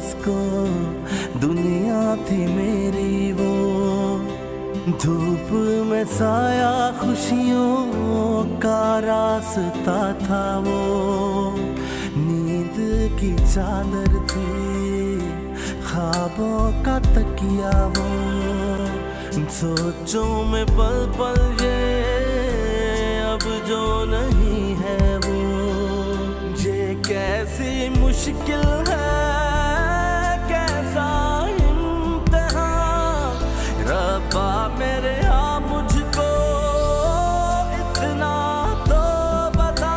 जिसको दुनिया थी मेरी वो, धूप में साया खुशियों का रास्ता था वो, नींद की चादर थी ख्वाबों का तकिया वो, सोचों में पल पल ये अब जो नहीं है वो, ये कैसी मुश्किल है कैसा इम्तिहान, रब्बा मेरे यहाँ मुझको इतना तो बता,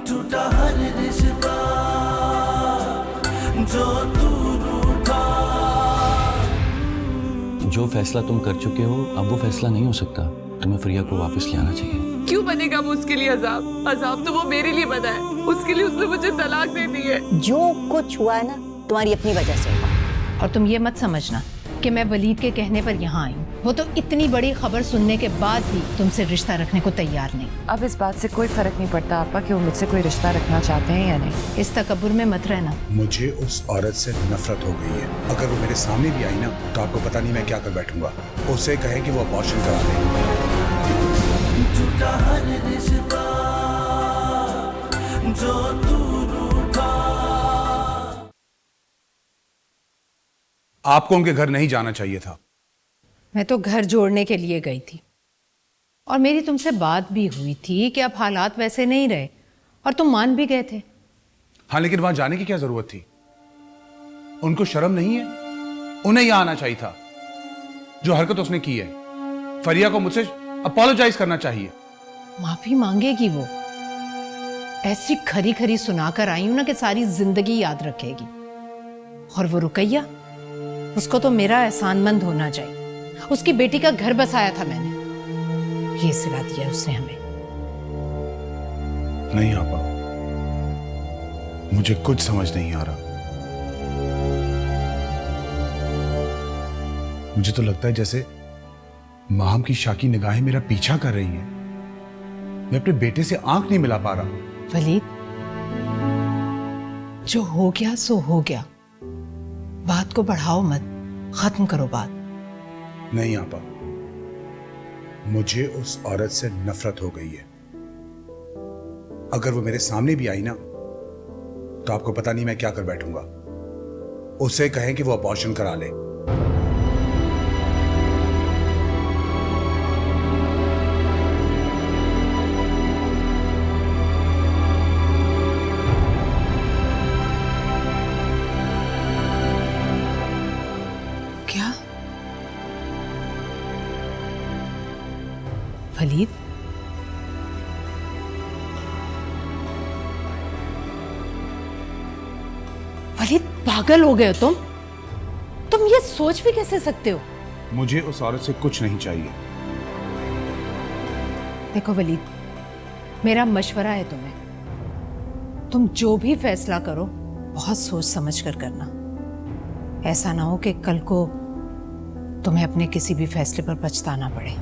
टूटा हर रिश्ता जो तू रूठा। जो फैसला तुम कर चुके हो अब वो फैसला नहीं हो सकता, तुम्हें फरिया को वापस ले आना चाहिए। क्यों बनेगा वो उसके लिए अजाब? अजाब तो वो मेरे लिए बना है, उसके लिए उसने मुझे तलाक दे दी है। जो कुछ हुआ है ना तुम्हारी अपनी वजह से हुआ। और तुम ये मत समझना कि मैं वलीद के कहने पर यहाँ आई हूँ। वो तो इतनी बड़ी खबर सुनने के बाद भी तुमसे रिश्ता रखने को तैयार नहीं। अब इस बात से कोई फर्क नहीं पड़ता आपा कि वो मुझसे कोई रिश्ता रखना चाहते हैं या नहीं। इस तकब्बुर में मत रहना। मुझे उस औरत से नफरत हो गई है। अगर वो मेरे सामने भी आई ना तो आपको पता नहीं मैं क्या कर बैठूंगा। उसे कहे कि वो अबॉर्शन करा ले। टूटा हर रिश्ता जो तू रूठा। आपको उनके घर नहीं जाना चाहिए था। मैं तो घर जोड़ने के लिए गई थी और मेरी तुमसे बात भी हुई थी कि अब हालात वैसे नहीं रहे और तुम मान भी गए थे। हाँ, लेकिन वहां जाने की क्या जरूरत थी? उनको शर्म नहीं है? उन्हें यहां आना चाहिए था। जो हरकत उसने की है, फरिया को मुझसे अपोलोजाइज करना चाहिए। माफी मांगेगी वो। ऐसी खरी खरी सुनाकर आई हूं ना कि सारी जिंदगी याद रखेगी। और वो रुकैया, उसको तो मेरा एहसानमंद होना चाहिए। उसकी बेटी का घर बसाया था मैंने, ये सिला दिया उसने हमें। नहीं आपा, मुझे कुछ समझ नहीं आ रहा। मुझे तो लगता है जैसे माहम की शाकी निगाहें मेरा पीछा कर रही हैं। मैं अपने बेटे से आंख नहीं मिला पा रहा। वलीद, जो हो गया सो हो गया। बात को बढ़ाओ मत, खत्म करो बात। नहीं आपा, मुझे उस औरत से नफरत हो गई है। अगर वो मेरे सामने भी आई ना तो आपको पता नहीं मैं क्या कर बैठूंगा। उसे कहें कि वो अबॉर्शन करा ले। क्या वलीद? वलीद, पागल हो गए हो तुम? तुम ये सोच भी कैसे सकते हो? मुझे उस औरत से कुछ नहीं चाहिए। देखो वलीद, मेरा मशवरा है तुम्हें, तुम जो भी फैसला करो बहुत सोच समझ कर करना। ऐसा ना हो कि कल को तुम्हें अपने किसी भी फैसले पर पछताना पड़े।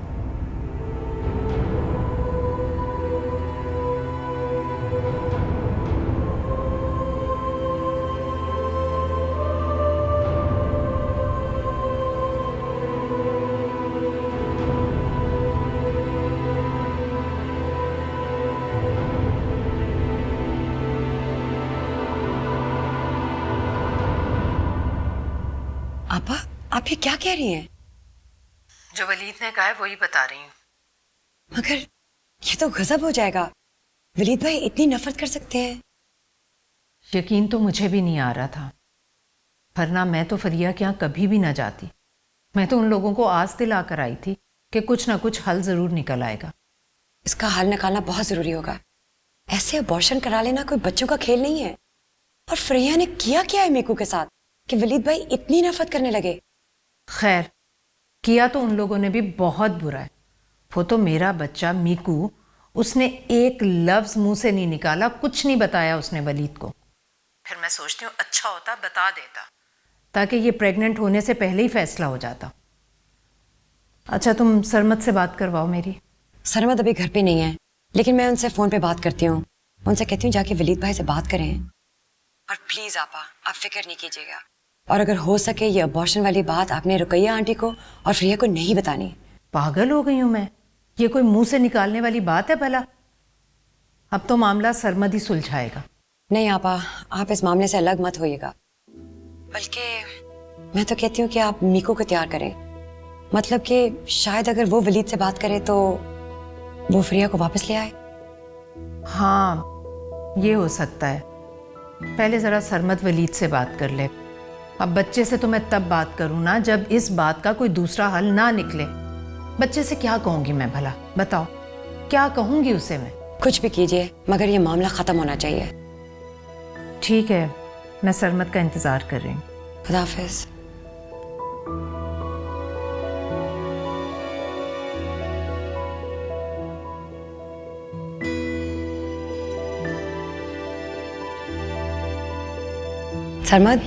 आपा, आप ये क्या कह रही हैं? जो वलीद ने कहा है वही बता रही हूँ। मगर ये तो गजब हो जाएगा। वलीद भाई इतनी नफरत कर सकते हैं? यकीन तो मुझे भी नहीं आ रहा था, वरना मैं तो फरिया के यहाँ कभी भी ना जाती। मैं तो उन लोगों को आस दिलाकर आई थी कि कुछ ना कुछ हल जरूर निकल आएगा। इसका हल निकालना बहुत जरूरी होगा। ऐसे अबॉर्शन करा लेना कोई बच्चों का खेल नहीं है। और फ्रेया ने किया क्या है मीकू के साथ कि वलीद भाई इतनी नफरत करने लगे? खैर, किया तो उन लोगों ने भी बहुत बुरा है। वो तो मेरा बच्चा मीकू, उसने एक लफ्ज मुंह से नहीं निकाला, कुछ नहीं बताया उसने वलीद को। फिर मैं सोचती हूँ अच्छा होता बता देता, ताकि ये प्रेग्नेंट होने से पहले ही फैसला हो जाता। अच्छा, तुम सरमद से बात करवाओ मेरी। सरमद अभी घर पे नहीं है, लेकिन मैं उनसे फोन पे बात करती हूँ। उनसे कहती हूँ जाके वलीद भाई से बात करें। और प्लीज आपा, आप फिक्र नहीं कीजिएगा। और अगर हो सके ये अबॉर्शन वाली बात आपने रुकैया आंटी को और फ्रिया को नहीं बतानी। पागल हो गई हूं मैं? ये कोई मुंह से निकालने वाली बात है भला? अब तो मामला सरमद ही सुलझाएगा। नहीं आपा, आप इस मामले से अलग मत होइएगा। बल्कि मैं तो कहती हूँ कि आप मीको को तैयार करें। मतलब कि शायद अगर वो वलीद से बात करे तो वो फ्रिया को वापस ले आए। हाँ, ये हो सकता है। पहले जरा सरमद वलीद से बात कर ले। अब बच्चे से तो मैं तब बात करूं ना जब इस बात का कोई दूसरा हल ना निकले। बच्चे से क्या कहूंगी मैं भला? बताओ, क्या कहूंगी उसे मैं? कुछ भी कीजिए मगर ये मामला खत्म होना चाहिए। ठीक है, मैं सरमद का इंतजार कर रही हूँ। खुदा हाफिज। सरमद,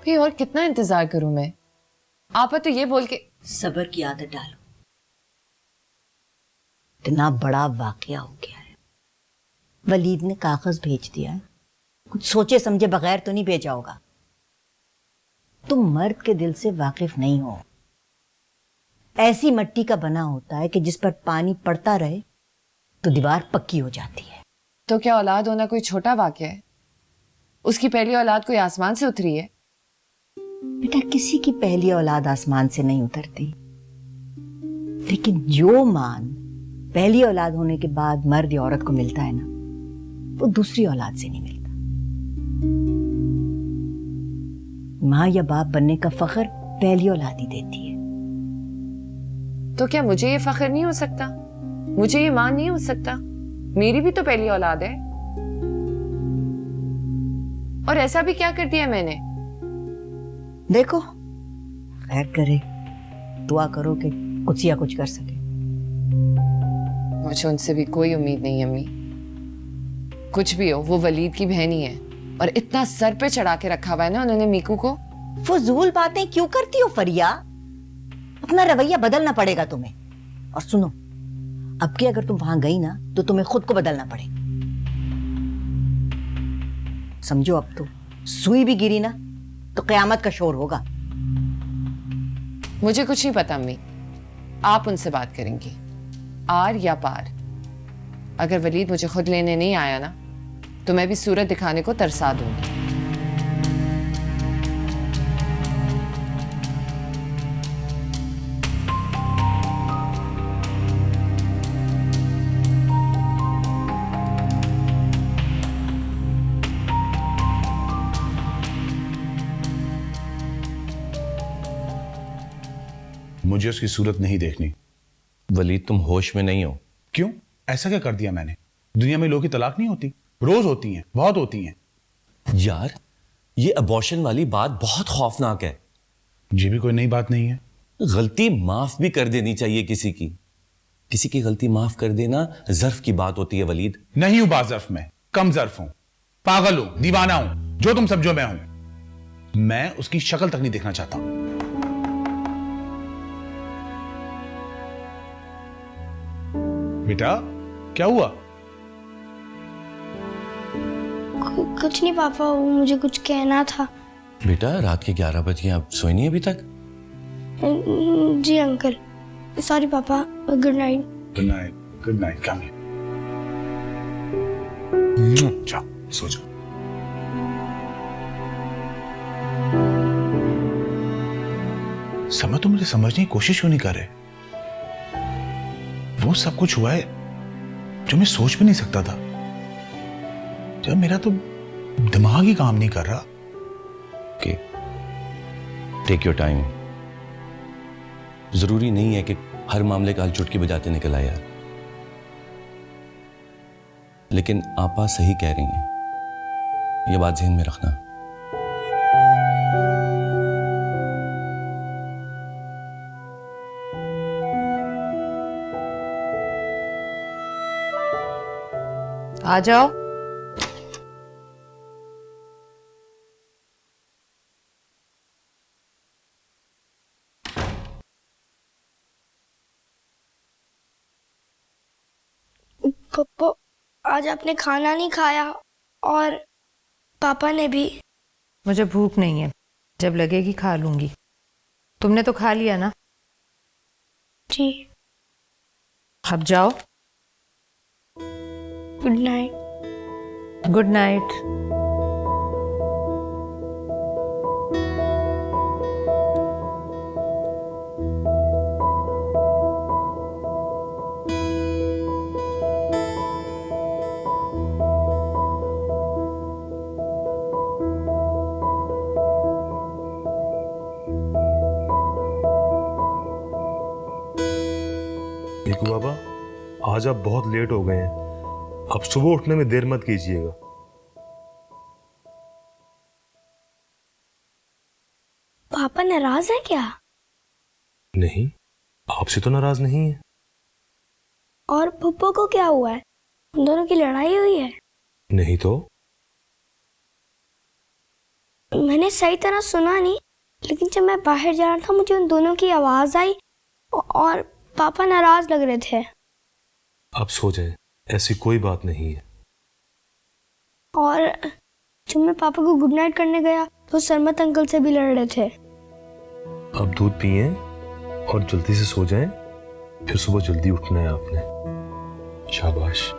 भी और कितना इंतजार करूं मैं? आपा तो ये बोल के सब्र की आदत डालो। इतना बड़ा वाकया हो गया है, वलीद ने कागज भेज दिया है। कुछ सोचे समझे बगैर तो नहीं भेजा होगा। तुम मर्द के दिल से वाकिफ नहीं हो। ऐसी मिट्टी का बना होता है कि जिस पर पानी पड़ता रहे तो दीवार पक्की हो जाती है। तो क्या औलाद होना कोई छोटा वाकया है? उसकी पहली औलाद कोई आसमान से उतरी है? बेटा, किसी की पहली औलाद आसमान से नहीं उतरती, लेकिन जो मान पहली औलाद होने के बाद मर्द या औरत को मिलता है ना, वो दूसरी औलाद से नहीं मिलता। माँ या बाप बनने का फख्र पहली औलाद ही देती है। तो क्या मुझे ये फख्र नहीं हो सकता? मुझे ये मान नहीं हो सकता? मेरी भी तो पहली औलाद है। और ऐसा भी क्या कर दिया मैंने? देखो, खैर करे, दुआ करो कि कुछ या कुछ कर सके। मुझे उनसे भी कोई उम्मीद नहीं है अम्मी। कुछ भी हो, वो वलीद की बहन ही है और इतना सर पे चढ़ा के रखा हुआ है ना उन्होंने मीकू को। फजूल बातें क्यों करती हो फरिया? अपना रवैया बदलना पड़ेगा तुम्हें। और सुनो, अब की अगर तुम वहां गई ना तो तुम्हें खुद को बदलना पड़ेगा। समझो, अब तो सुई भी गिरी ना तो कयामत का शोर होगा। मुझे कुछ नहीं पता अम्मी, आप उनसे बात करेंगी आर या पार। अगर वलीद मुझे खुद लेने नहीं आया ना तो मैं भी सूरत दिखाने को तरसा दूंगी। मुझे उसकी सूरत नहीं देखनी। वलीद, तुम होश में नहीं हो। क्यों? ऐसा क्या कर दिया मैंने? दुनिया में लोगों की तलाक नहीं होती? रोज होती हैं, बहुत होती हैं। यार, ये अबॉर्शन वाली बात बहुत खौफनाक है। ये भी कोई नई बात नहीं है। गलती माफ भी कर देनी चाहिए किसी की। किसी की गलती माफ कर देना जर्फ की बात होती है वलीद। नहीं हूं बाजर्फ में, कम जर्फ हूं, पागल हूं, दीवाना हूं, जो तुम समझो मैं हूं। मैं उसकी शक्ल तक नहीं देखना चाहता। बेटा, क्या हुआ? कुछ नहीं पापा, वो मुझे कुछ कहना था। बेटा, रात के 11 बजे आप सोई नहीं अभी तक? जी अंकल, सॉरी पापा, good night. Good night, good night. Come here, जाओ सो जाओ। समय तो मुझे समझने की कोशिश क्यों नहीं कर रहे? वो सब कुछ हुआ है जो मैं सोच भी नहीं सकता था। जब मेरा तो दिमाग ही काम नहीं कर रहा। Okay, take your time. जरूरी नहीं है कि हर मामले का हल चुटकी बजाते निकल आए यार। लेकिन आपा सही कह रही हैं, ये बात ध्यान में रखना। आ जाओ। आज आपने खाना नहीं खाया और पापा ने भी। मुझे भूख नहीं है, जब लगेगी खा लूंगी। तुमने तो खा लिया ना? जी। अब जाओ। Good night. Good night. Miku बाबा, आज आप बहुत लेट हो गए हैं। अब सुबह उठने में देर मत कीजिएगा। पापा नाराज है क्या? नहीं, आपसे तो नाराज नहीं है। और पप्पू को क्या हुआ है? उन दोनों की लड़ाई हुई है? नहीं तो। मैंने सही तरह सुना नहीं, लेकिन जब मैं बाहर जा रहा था मुझे उन दोनों की आवाज आई और पापा नाराज लग रहे थे। आप सो जाएं, ऐसी कोई बात नहीं है। और जब मैं पापा को गुड नाइट करने गया तो सरमत अंकल से भी लड़ रहे थे। अब दूध पिए और जल्दी से सो जाएं, फिर सुबह जल्दी उठना है आपने। शाबाश।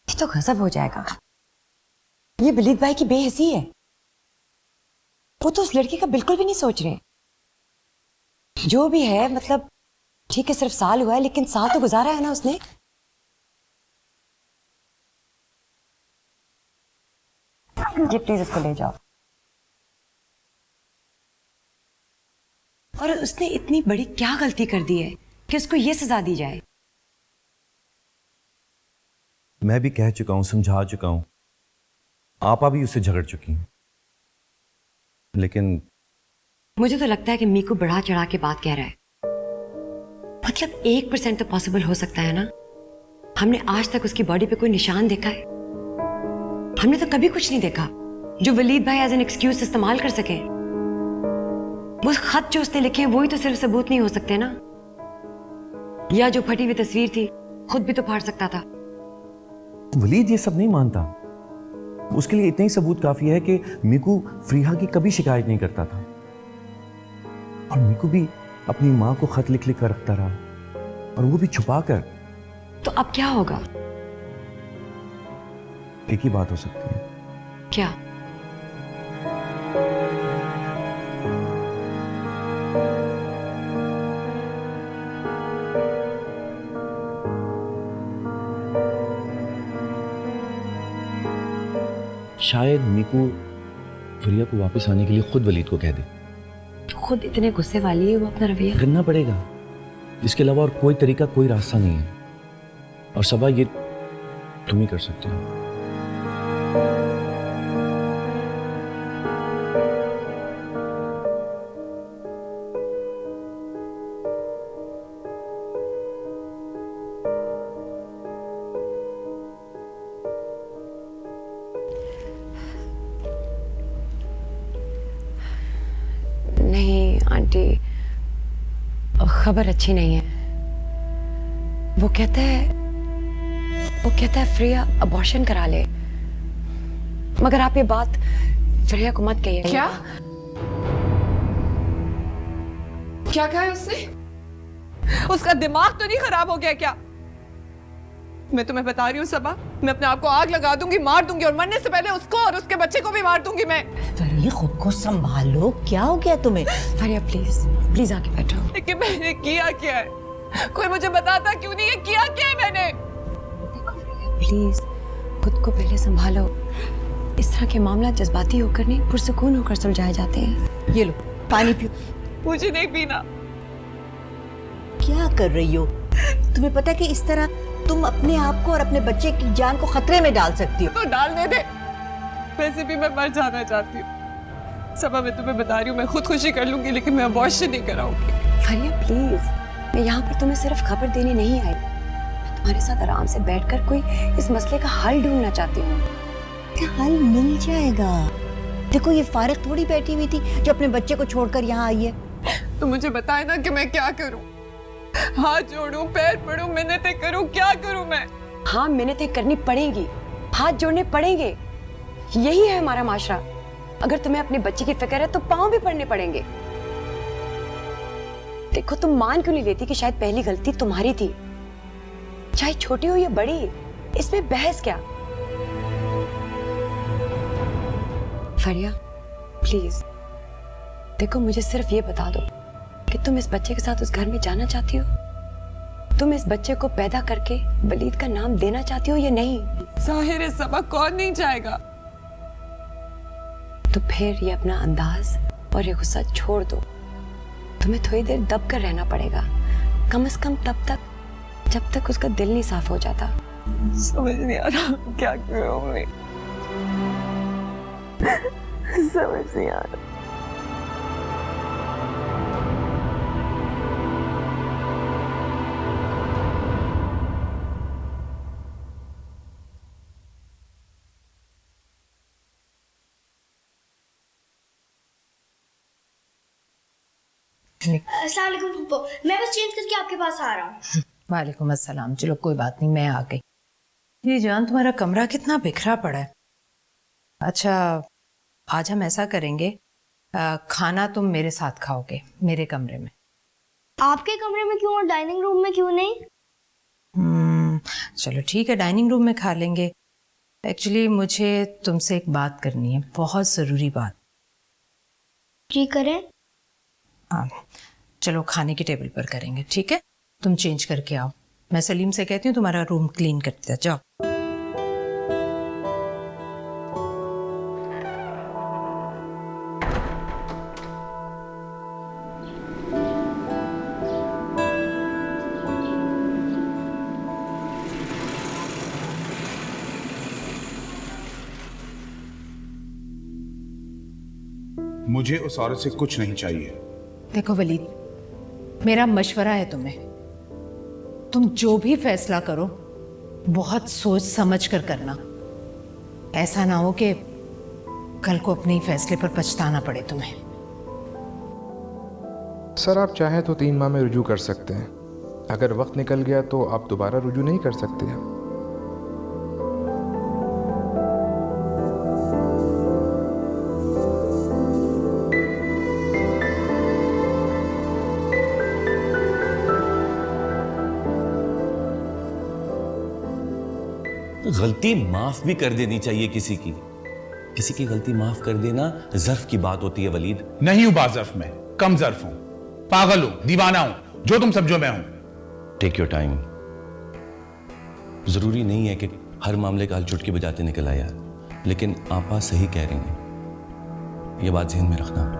तो गजब हो जाएगा। ये वलीद भाई की बेहसी है। वो तो उस लड़की का बिल्कुल भी नहीं सोच रहे। जो भी है, मतलब ठीक है सिर्फ साल हुआ है, लेकिन साल तो गुजारा है ना उसने। जी प्लीज उसको ले जाओ। और उसने इतनी बड़ी क्या गलती कर दी है कि उसको ये सजा दी जाए? मैं भी कह चुका हूं, समझा चुका हूं, आपा भी उससे झगड़ चुकी हैं, लेकिन मुझे तो लगता है कि मीकू बढ़ा चढ़ा के बात कह रहा है। मतलब 1% तो पॉसिबल हो सकता है ना। हमने आज तक उसकी बॉडी पे कोई निशान देखा है? हमने तो कभी कुछ नहीं देखा जो वलीद भाई एज एन एक्सक्यूज इस्तेमाल कर सके। वो खत जो उसने लिखे हैं वही तो सिर्फ सबूत नहीं हो सकते ना। या जो फटी हुई तस्वीर थी खुद भी तो फाड़ सकता था। वलीद ये सब नहीं मानता। उसके लिए इतना ही सबूत काफी है कि मीकू फ्रीहा की कभी शिकायत नहीं करता था, और मीकू भी अपनी मां को खत लिख लिख कर रखता रहा, और वो भी छुपा कर। तो अब क्या होगा? एक ही बात हो सकती है। क्या? शायद मीकू फरिया को वापस आने के लिए खुद वलीद को कह दे। खुद इतने गुस्से वाली है वो, अपना रवैया करना पड़ेगा। इसके अलावा और कोई तरीका, कोई रास्ता नहीं है। और सबा ये तुम ही कर सकते हो। नहीं आंटी, खबर अच्छी नहीं है। वो कहता है फ्रिया अबॉर्शन करा ले। मगर आप ये बात फ्रिया को मत कहिए। क्या क्या कहा है उसने? उसका दिमाग तो नहीं खराब हो गया क्या? मैं तुम्हें बता रही हूँ सबा, मैं अपने आप को आग लगा दूंगी, मार दूंगी, और मरने से पहले उसको और उसके बच्चे को भी मार दूंगी मैं। फरिया खुद को संभालो, क्या हो गया तुम्हें? फरिया प्लीज आके बैठो। लेकिन मैंने किया क्या है? कोई मुझे बताता क्यों नहीं है किया क्या है मैंने? देखो फरिया प्लीज खुद को पहले संभालो। इस तरह के मामला जज्बाती होकर नहीं, पुरसुकून होकर सुलझाए जाते हैं। ये लो पानी पियो। मुझे नहीं पीना। क्या कर रही हो? तुम्हें पता है कि इस तरह तुम अपने आप को और अपने बच्चे की जान को खतरे में डाल सकती हो। तो डालने दे, वैसे भी मैं मर जाना चाहती हूँ। सबा मैं तुम्हें बता रही हूँ, मैं खुदकुशी कर लूंगी लेकिन मैं अबॉर्शन नहीं कराऊंगी। फरिया प्लीज, मैं यहाँ पर तुम्हें सिर्फ खबर देने नहीं आई, मैं तुम्हारे साथ आराम से बैठकर कोई इस मसले का हल ढूंढना चाहती हूँ। हल मिल जाएगा। देखो ये फारिग थोड़ी बैठी हुई थी जो अपने बच्चे को छोड़कर यहाँ आई है। तो मुझे बताए ना कि मैं क्या करूं? हाथ जोड़ूं, पैर पड़ूं, मिन्नतें करूं, क्या करूं मैं? हाँ, मिन्नतें करनी पड़ेंगी, हाथ जोड़ने पड़ेंगे। यही है हमारा माशरा। अगर तुम्हें अपने बच्चे की फिक्र है तो पांव भी पड़ने पड़ेंगे। देखो तुम मान क्यों नहीं लेती कि शायद पहली गलती तुम्हारी थी, चाहे छोटी हो या बड़ी, इसमें बहस क्या? फरिया प्लीज देखो, मुझे सिर्फ ये बता दो कि तुम इस बच्चे के साथ उस घर में जाना चाहती हो? तुम इस बच्चे को पैदा करके वलीद का नाम देना चाहती हो या नहीं? जाहिर है सबा, कौन नहीं चाहेगा। तो फिर ये अपना अंदाज और ये गुस्सा छोड़ दो। तुम्हें थोड़ी देर दब कर रहना पड़ेगा, कम से कम तब तक जब तक उसका दिल नहीं साफ हो जाता। समझ नहीं आ रहा क्या करूं मैं, समझ नहीं आ रहा। अस्सलाम वालेकुम फूफो, मैं बस चेंज करके आपके पास आ रहा हूँ। वालेकुम अस्सलाम। चलो कोई बात नहीं, मैं आ गई। ये जान, तुम्हारा कमरा कितना बिखरा पड़ा है। अच्छा आज हम ऐसा करेंगे, खाना तुम मेरे साथ खाओगे मेरे कमरे में। आपके कमरे में क्यों और डाइनिंग रूम में क्यों नहीं? चलो ठीक है, डाइनिंग रूम में खा लेंगे। एक्चुअली मुझे तुमसे एक बात करनी है, बहुत ज़रूरी बात। जी करें। हाँ चलो खाने की टेबल पर करेंगे, ठीक है? तुम चेंज करके आओ, मैं सलीम से कहती हूँ तुम्हारा रूम क्लीन करते जाओ। मुझे उस औरत से कुछ नहीं चाहिए। देखो वलीद, मेरा मशवरा है तुम्हें, तुम जो भी फैसला करो बहुत सोच समझ कर करना। ऐसा ना हो कि कल को अपने ही फैसले पर पछताना पड़े तुम्हें। सर आप चाहें तो 3 माह में रुजू कर सकते हैं। अगर वक्त निकल गया तो आप दोबारा रुजू नहीं कर सकते हैं। गलती माफ भी कर देनी चाहिए किसी की गलती माफ कर देना ज़र्फ की बात होती है वलीद। नहीं हूं बाज़र्फ में, कम ज़र्फ हूं, पागल हूं, दीवाना हूं, जो तुम समझो मैं हूं। Take your time. जरूरी नहीं है कि हर मामले का हल चुटकी बजाते निकल आया, लेकिन आपा सही कह रही हैं, ये बात ज़हन में रखना।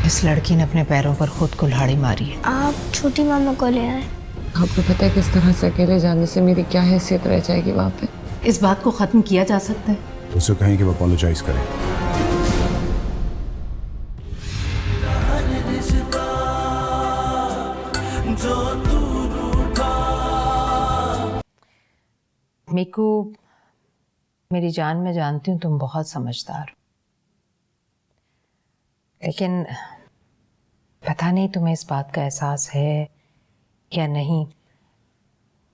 इस लड़की ने अपने पैरों पर खुद कुल्हाड़ी मारी है। आप छोटी मामा को ले आए। आपको पता है किस तरह से अकेले जाने से मेरी क्या हैसियत रह जाएगी वहां पे? इस बात को खत्म किया जा सकता है। उसे कहें कि वो अपोलोजाइज करे। मीकू, मेरी जान, मैं जानती हूँ तुम बहुत समझदार हो, लेकिन पता नहीं तुम्हें इस बात का एहसास है या नहीं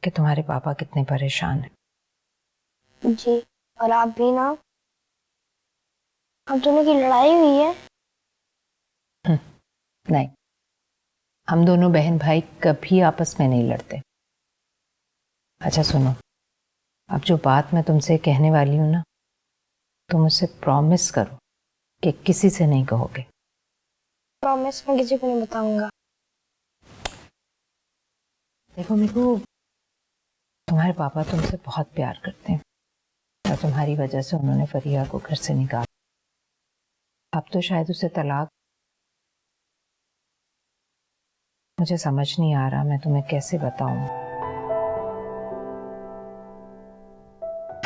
कि तुम्हारे पापा कितने परेशान हैं। जी, और आप भी ना। हम दोनों की लड़ाई हुई है? नहीं, हम दोनों बहन भाई कभी आपस में नहीं लड़ते। अच्छा सुनो, अब जो बात मैं तुमसे कहने वाली हूँ ना, तुम मुझसे प्रॉमिस करो कि किसी से नहीं कहोगे। प्रॉमिस मैं किसी को नहीं बताऊंगा। देखो मीकू, तुम्हारे पापा तुमसे बहुत प्यार करते हैं और तुम्हारी वजह से उन्होंने फरिया को घर से निकाला। अब तो शायद उसे तलाक। मुझे समझ नहीं आ रहा मैं तुम्हें कैसे बताऊं।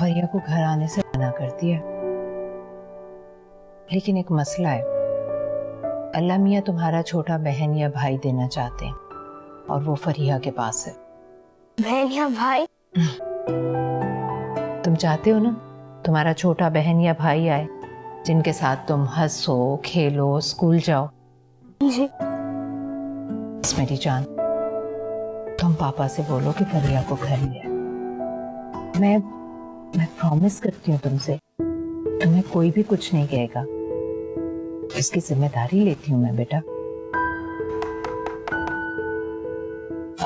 फरिया को घर आने से मना कर दिया, लेकिन एक मसला है। अल्लाह मियाँ तुम्हारा छोटा बहन या भाई देना चाहते हैं और वो फरिया के पास है। बहन या भाई? तुम चाहते हो ना तुम्हारा छोटा बहन या भाई आए, जिनके साथ तुम हंसो, खेलो, स्कूल जाओ। जी। बस मेरी जान, तुम पापा से बोलो कि फरिया को घर ले आए। मैं प्रॉमिस करती हूँ तुमसे, तुम्हें कोई भी कुछ नहीं कहेगा। इसकी जिम्मेदारी लेती हूँ मैं बेटा।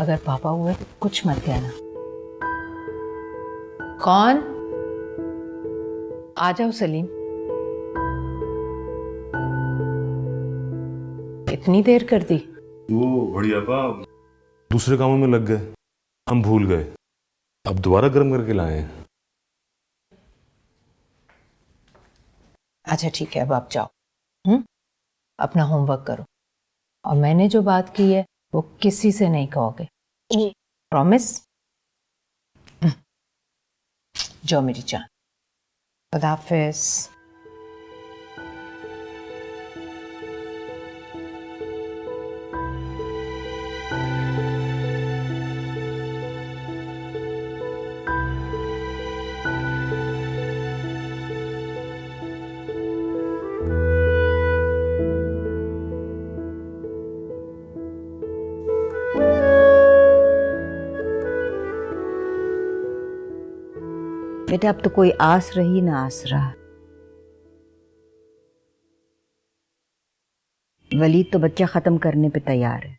अगर पापा हुए तो कुछ मत कहना। कौन? आ जाओ सलीम। इतनी देर कर दी? वो बढ़िया पा दूसरे कामों में लग गए, हम भूल गए। अब दोबारा गर्म करके लाए हैं। अच्छा ठीक है, अब आप जाओ। अपना होमवर्क करो, और मैंने जो बात की है वो किसी से नहीं कहोगे। जी। प्रॉमिस? जाओ मेरी जान। खुदा हाफिज़। बेटा अब तो कोई आस रही ना आसरा। वलीद तो बच्चा खत्म करने पे तैयार है,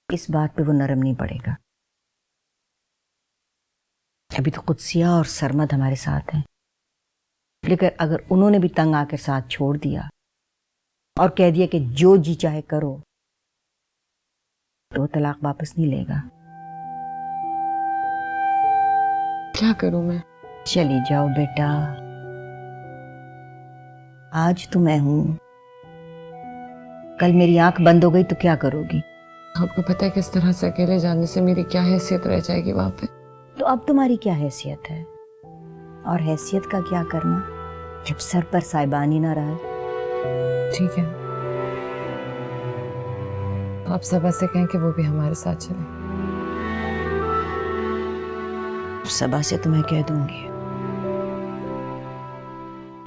इस बात पे वो नरम नहीं पड़ेगा। अभी तो कुदसिया और सरमद हमारे साथ हैं, लेकिन अगर उन्होंने भी तंग आकर साथ छोड़ दिया और कह दिया कि जो जी चाहे करो, तो वो तलाक वापस नहीं लेगा। क्या करूं मैं? चली जाओ बेटा, आज तो मैं हूं, कल मेरी आंख बंद हो गई तो क्या करोगी? आपको पता है किस तरह से अकेले जाने से मेरी क्या हैसियत रह जाएगी वहां पे? तो अब तुम्हारी क्या हैसियत है? और हैसियत का क्या करना जब सर पर साइबानी ना रहा। ठीक है, आप सबा से कहें कि वो भी हमारे साथ चले। सबा से तो मैं कह दूंगी,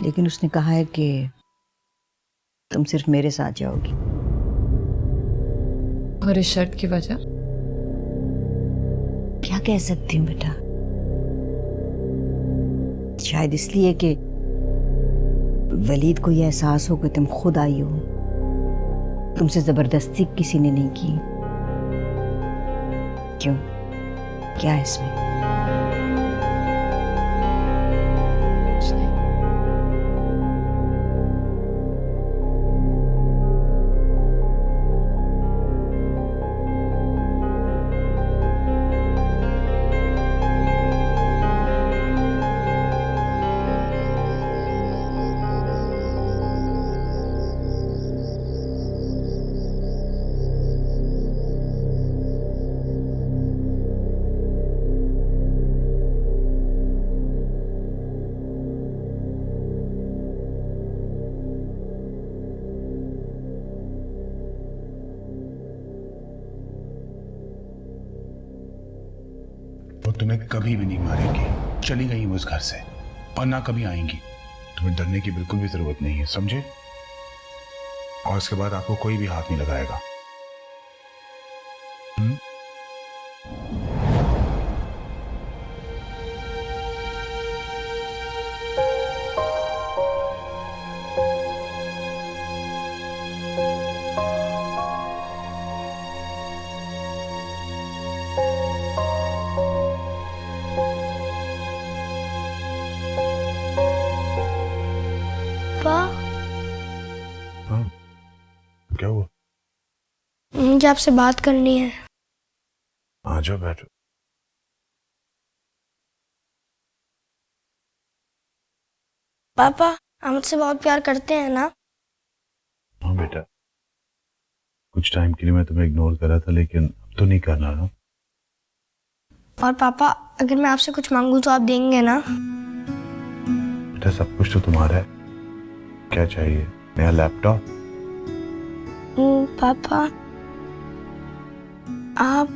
लेकिन उसने कहा है कि तुम सिर्फ मेरे साथ जाओगी। और इस शर्त की वजह? क्या कह सकती हूँ बेटा, शायद इसलिए कि वलीद को यह एहसास हो कि तुम खुद आई हो, तुमसे जबरदस्ती किसी ने नहीं की। क्यों, क्या है इसमें? तुम्हें कभी भी नहीं मारेंगी। चली गई वो इस घर से और ना कभी आएंगी। तुम्हें डरने की बिल्कुल भी जरूरत नहीं है, समझे? और इसके बाद आपको कोई भी हाथ नहीं लगाएगा। क्या हुआ? मुझे आपसे बात करनी है। आ जाओ, बैठो। पापा, आप मुझसे बहुत प्यार करते हैं ना? हाँ बेटा, कुछ टाइम के लिए मैं तुम्हें इग्नोर कर रहा था, लेकिन अब तो नहीं करना ना। और पापा, अगर मैं आपसे कुछ मांगू तो आप देंगे ना? बेटा, सब कुछ तो तुम्हारा है। क्या चाहिए? नया लैपटॉप? पापा, आप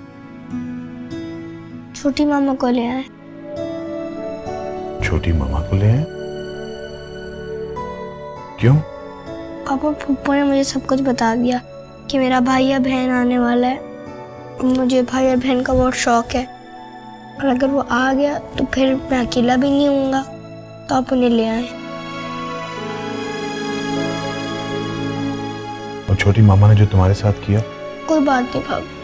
छोटी मामा को ले आए। छोटी मामा को ले आए? क्यों? पापा, फूफो ने मुझे सब कुछ बता दिया कि मेरा भाई या बहन आने वाला है। मुझे भाई और बहन का बहुत शौक है, और अगर वो आ गया तो फिर मैं अकेला भी नहीं होऊंगा, तो आप उन्हें ले आए। और छोटी मामा ने जो तुम्हारे साथ किया? कोई बात नहीं पापा।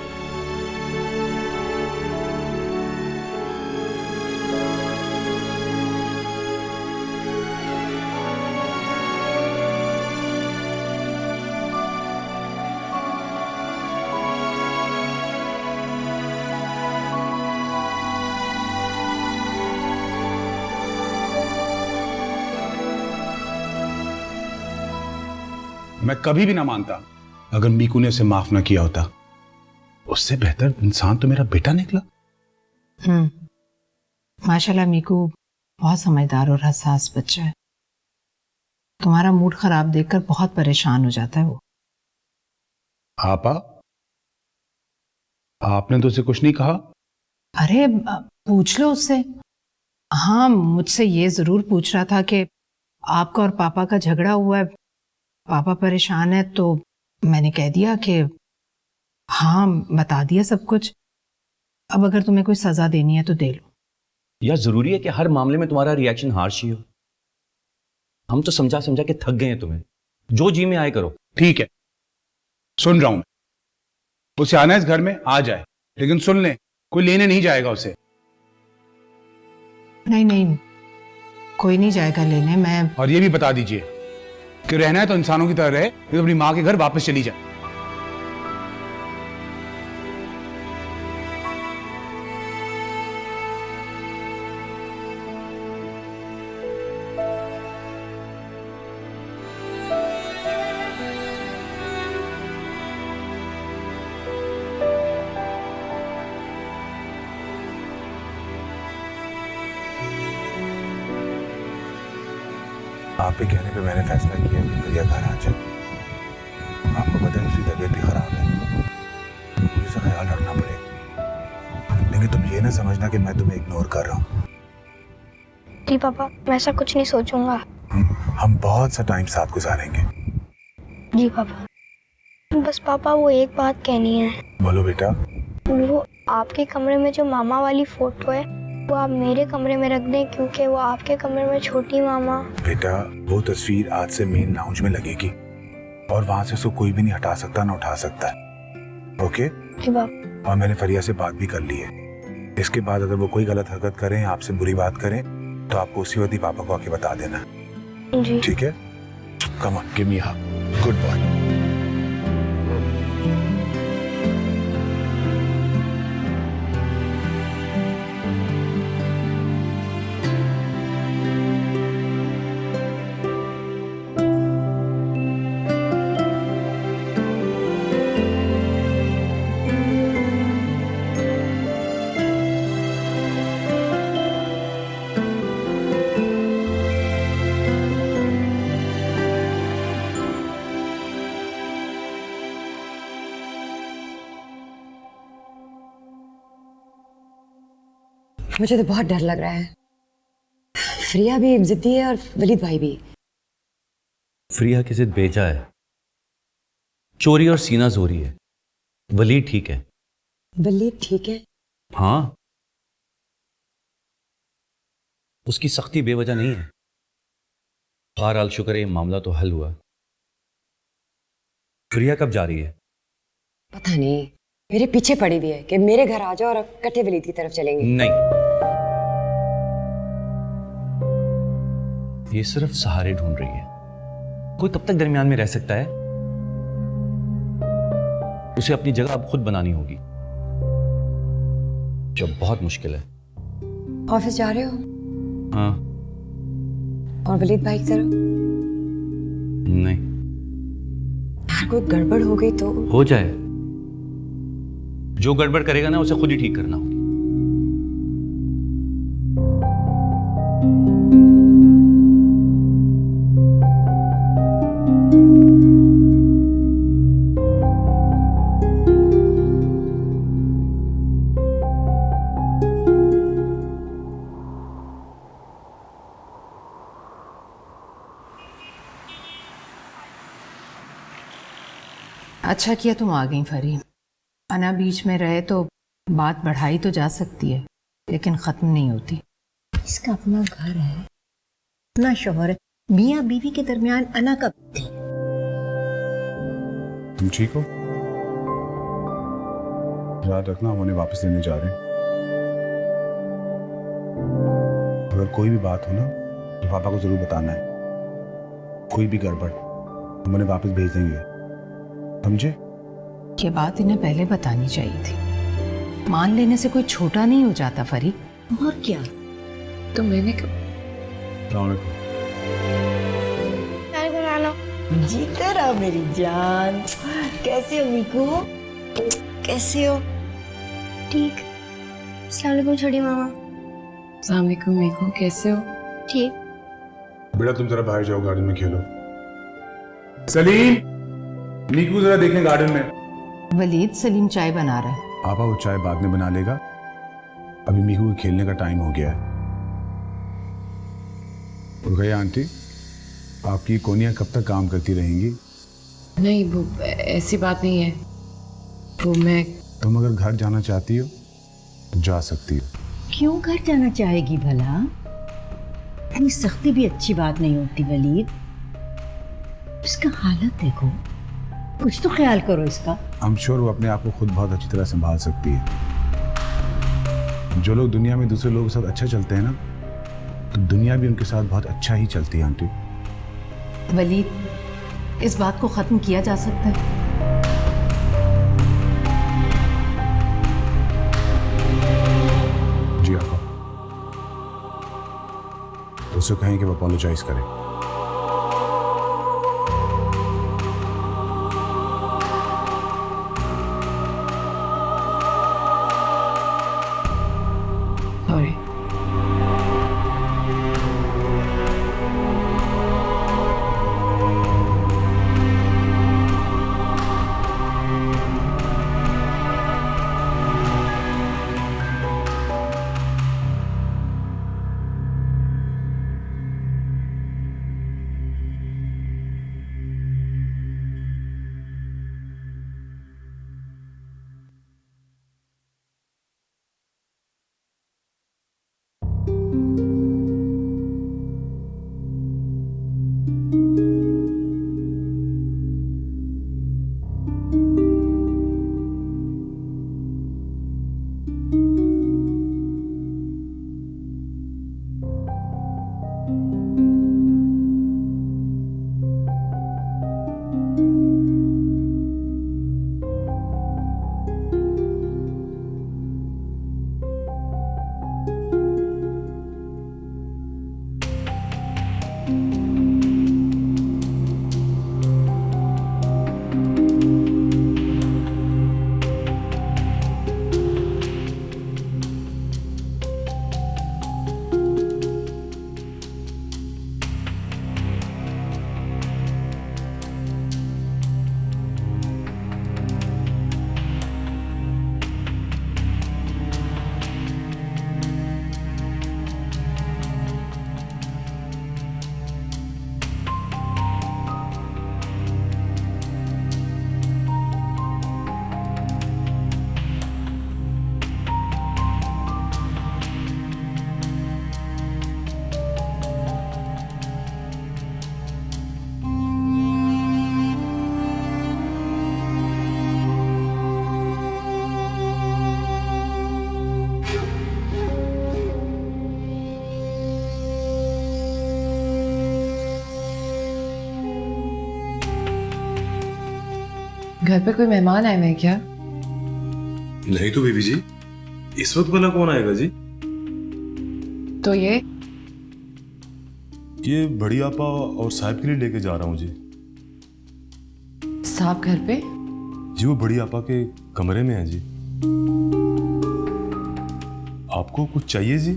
मैं कभी भी ना मानता अगर मीकू ने उसे माफ ना किया होता। उससे बेहतर इंसान तो मेरा बेटा निकला। माशाल्लाह मीकू बहुत समझदार और हसास बच्चा है। तुम्हारा मूड खराब देखकर बहुत परेशान हो जाता है वो। आपा, आपने तो उसे कुछ नहीं कहा? अरे पूछ लो उससे। हाँ, मुझसे ये जरूर पूछ रहा था कि आपका और पापा का झगड़ा हुआ है, पापा परेशान है, तो मैंने कह दिया कि हाँ, बता दिया सब कुछ। अब अगर तुम्हें कोई सजा देनी है तो दे लो। या जरूरी है कि हर मामले में तुम्हारा रिएक्शन हार्श ही हो? हम तो समझा समझा के थक गए हैं तुम्हें। जो जी में आए करो। ठीक है, सुन रहा हूं मैं। उसे आना है इस घर में, आ जाए, लेकिन सुन ले, कोई लेने नहीं जाएगा उसे। नहीं नहीं, कोई नहीं जाएगा लेने। मैं और ये भी बता दीजिए कि रहना है तो इंसानों की तरह रहे, तो अपनी माँ के घर वापस चली जाए। आपके कहने पे मैंने फैसला किया कि फरिया घर आ जाए। आपको पता है उसकी तबीयत भी खराब है, मुझे इसका ख्याल रखना पड़ेगा। लेकिन तुम ये ना समझना कि मैं तुम्हें इग्नोर कर रहा हूँ। जी पापा, मैं ऐसा कुछ नहीं सोचूंगा। हम बहुत सा टाइम साथ गुजारेंगे। जी पापा। बस पापा, वो एक बात कहनी है। बोलो बेटा। वो आपके कमरे में जो मामा वाली फोटो है, वो आप मेरे कमरे में रख दें, क्योंकि वो आपके कमरे में छोटी मामा। बेटा, वो तस्वीर आज से मेन लाउंज में लगेगी और वहां से उसको कोई भी नहीं हटा सकता, ना उठा सकता है। ओके? जी बाप। और मैंने फरिया से बात भी कर ली है। इसके बाद अगर वो कोई गलत हरकत करें, आपसे बुरी बात करें, तो आपको उसी वक्त ही पापा को आके बता देना। जी ठीक है? Come on, give me a hug. Good boy. मुझे तो बहुत डर लग रहा है। फ्रिया भी जिद्दी है और वलीद भाई भी। फ्रिया की जिद बेजा है, चोरी और सीना जोरी है। वलीद ठीक है। वलीद ठीक है? हाँ, उसकी सख्ती बेवजह नहीं है। बहरहाल शुक्र है, मामला तो हल हुआ। फ्रिया कब जा रही है? पता नहीं, मेरे पीछे पड़ी हुई है कि मेरे घर आ जाओ और कट्टे वलीद की तरफ चलेंगे। नहीं, ये सिर्फ सहारे ढूंढ रही है। कोई कब तक दरमियान में रह सकता है? उसे अपनी जगह अब खुद बनानी होगी, जो बहुत मुश्किल है। ऑफिस जा रहे हो? हाँ। और वलीद भाई की तरफ? नहीं। यार कोई गड़बड़ हो गई तो? हो जाए, जो गड़बड़ करेगा ना उसे खुद ही ठीक करना होगी। अच्छा किया तुम आ गई फरी। अना बीच में रहे तो बात बढ़ाई तो जा सकती है, लेकिन ख़त्म नहीं होती। इसका अपना घर है, अपना शौहर है, मियाँ बीवी के दरमियान अना कब थी? तुम ठीक हो? याद रखना, हम उन्हें वापस लेने जा रहे हैं। अगर कोई भी बात हो ना तो पापा को जरूर बताना है। कोई भी गड़बड़ हम उन्हें वापस भेज देंगे, समझे? ये बात इन्हें पहले बतानी चाहिए थी। मान लेने से कोई छोटा नहीं हो जाता फरी। और क्या? तो मैंने कब? जीते रहो मेरी जान। कैसे हो मीकू? कैसे हो? ठीक। अस्सलाम वालेकुम छोटी मामा। अस्सलाम वालेकुम मीकू, कैसे हो? ठीक। बेटा तुम जरा बाहर जाओ, गार्डन में खेलो। सलीम, मीकू जरा देखें गार्डन में। वलीद, सलीम चाय बना रहा है। पापा वो चाय बाद में बना लेगा, अभी मीकू के खेलने का टाइम हो गया है। रुकैया आंटी, आपकी कोनियां कब तक काम करती रहेंगी? नहीं, वो ऐसी बात नहीं है। वो मैं तुम अगर घर जाना चाहती हो तो जा सकती हो। क्यों घर जाना चाहेगी भला? इतनी सख्ती भी अच्छी बात नहीं होती वलीद। इसका हालत देखो, कुछ तो ख्याल करो इसका। आई एम श्योर वो अपने आप को खुद बहुत अच्छी तरह संभाल सकती है। जो लोग दुनिया में दूसरे लोगों के साथ अच्छा चलते हैं ना, तो दुनिया भी उनके साथ बहुत अच्छा ही चलती है आंटी। वलीद, इस बात को ख़त्म किया जा सकता है। जी आका, उससे कहें कि वो अपोलोजाइज करे। सॉरी। घर पे कोई मेहमान आए हुए हैं क्या? नहीं तो बीबी जी, इस वक्त भला कौन आएगा जी? तो ये बड़ी आपा और साहब के लिए लेके जा रहा हूँ जी। साहब घर पे? जी वो बड़ी आपा के कमरे में है जी। आपको कुछ चाहिए जी?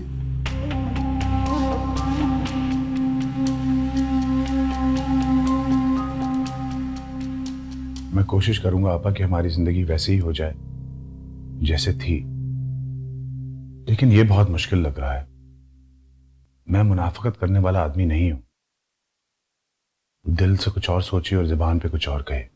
मैं कोशिश करूंगा आपा कि हमारी जिंदगी वैसे ही हो जाए जैसे थी, लेकिन यह बहुत मुश्किल लग रहा है। मैं मुनाफिकत करने वाला आदमी नहीं हूं। दिल से कुछ और सोचे और जुबान पे कुछ और कहे।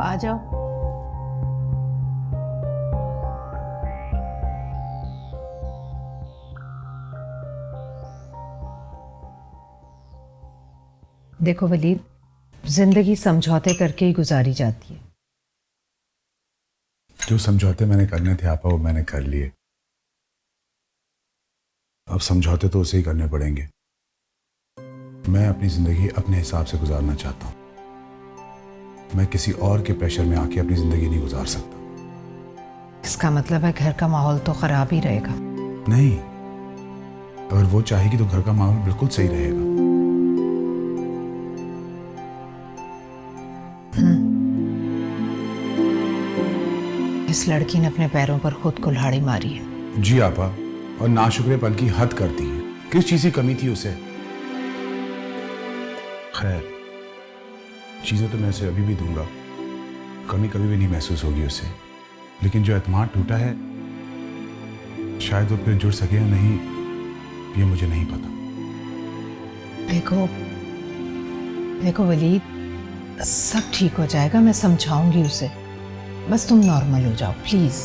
आ जाओ। देखो वलीद, जिंदगी समझौते करके ही गुजारी जाती है। जो समझौते मैंने करने थे आपा, वो मैंने कर लिए। अब समझौते तो उसे ही करने पड़ेंगे। मैं अपनी जिंदगी अपने हिसाब से गुजारना चाहता हूं। मैं किसी और के प्रेशर में आके अपनी जिंदगी नहीं गुजार सकता। इसका मतलब है घर का माहौल तो खराब ही रहेगा। नहीं, अगर वो चाहेगी तो घर का माहौल बिल्कुल सही रहेगा। इस लड़की ने अपने पैरों पर खुद कुल्हाड़ी मारी है। जी आपा, और नाशुक्रेपन की हद कर दी है। किस चीज की कमी थी उसे? खैर, चीजें तो मैं उसे अभी भी दूंगा, कमी कभी भी नहीं महसूस होगी उसे। लेकिन जो एतमाद टूटा है, शायद वो फिर जुड़ सके या नहीं, ये मुझे नहीं पता। देखो वलीद, सब ठीक हो जाएगा। मैं समझाऊंगी उसे। बस तुम नॉर्मल हो जाओ प्लीज।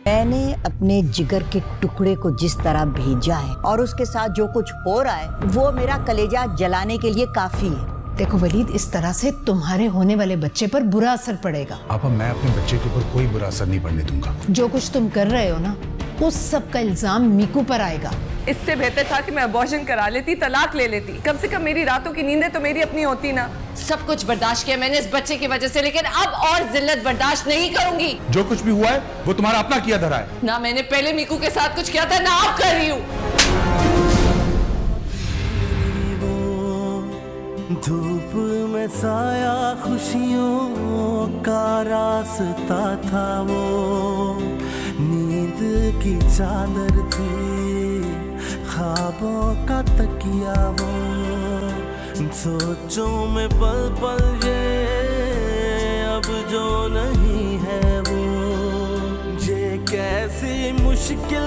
मैंने अपने जिगर के टुकड़े को जिस तरह भेजा है और उसके साथ जो कुछ हो रहा है, वो मेरा कलेजा जलाने के लिए काफी है। देखो वलीद, इस तरह से तुम्हारे होने वाले बच्चे पर बुरा असर पड़ेगा। आपा, मैं अपने बच्चे के ऊपर कोई बुरा असर नहीं पड़ने दूंगा। जो कुछ तुम कर रहे हो ना, उस सब का इल्जाम मीकू पर आएगा। इससे बेहतर था कि मैं अबॉर्शन करा लेती, तलाक ले लेती। कम से कम मेरी रातों की नींदें तो मेरी अपनी होती ना। सब कुछ बर्दाश्त किया मैंने इस बच्चे की वजह से, लेकिन अब और जिल्लत बर्दाश्त नहीं करूंगी। जो कुछ भी हुआ है वो तुम्हारा अपना किया धरा है। ना मैंने पहले मीकू के साथ कुछ किया था, ना अब कर रही हूँ। धूप में साया खुशियों का रास्ता था वो, नींद की चादर थी, ख्वाबों का तकिया वो, सोचों में पल पल ये अब जो नहीं है वो, ये कैसी मुश्किल